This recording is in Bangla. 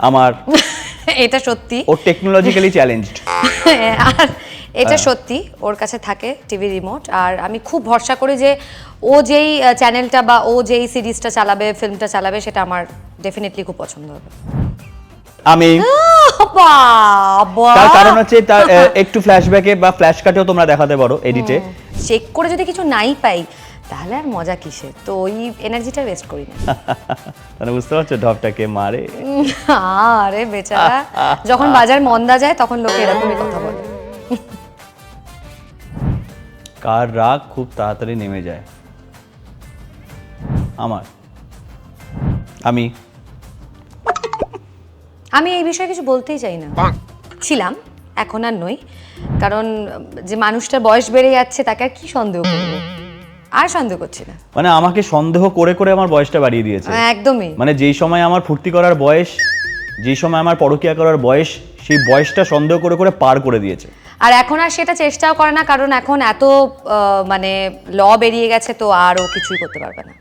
আমার এটা সত্যি ও টেকনোলজিক্যালি চ্যালেঞ্জড। আর এটা সত্যি ওর কাছে থাকে টিভি রিমোট, আর আমি খুব ভরসা করি যে ও যেই চ্যানেলটা বা ও যেই সিরিজটা চালাবে, ফিল্মটা চালাবে, সেটা আমার ডেফিনেটলি খুব পছন্দ হবে। আমি বাবা, তার কারণ হচ্ছে তার একটু ফ্ল্যাশব্যাকে বা ফ্ল্যাশ কাটেও তোমরা দেখাতে পারো এডিটে। চেক করে যদি কিছু নাই পাই তাহলে আর মজা কিসের, তো ওই এনার্জিটা ওয়েস্ট করি না। মানে বুঝতে পারছো ঢপটাকে মারে। আরে বেচারা, যখন বাজার মন্দা যায় তখন লোকে এরকমই কথা বলে। কার রাগ খুব তাড়াতাড়ি নেমে যায়? আমার। আমি এই বিষয়ে কিছু বলতেই চাই না। ছিলাম, এখন আর নই, কারণ যে মানুষটার বয়স বেড়ে যাচ্ছে তাকে আর কি সন্দেহ করবো, আর সন্দেহ করছি না। মানে আমাকে সন্দেহ করে করে আমার বয়সটা বাড়িয়ে দিয়েছে। একদমই। মানে যেই সময় আমার ফুর্তি করার বয়স, যেই সময় আমার পরকীয়া করার বয়স, সেই বয়সটা সন্দেহ করে করে পার করে দিয়েছে। আর এখন আর সেটা চেষ্টাও করে না, কারণ এখন এত মানে ল বেরিয়ে গেছে, তো আর ও কিছুই করতে পারবে না।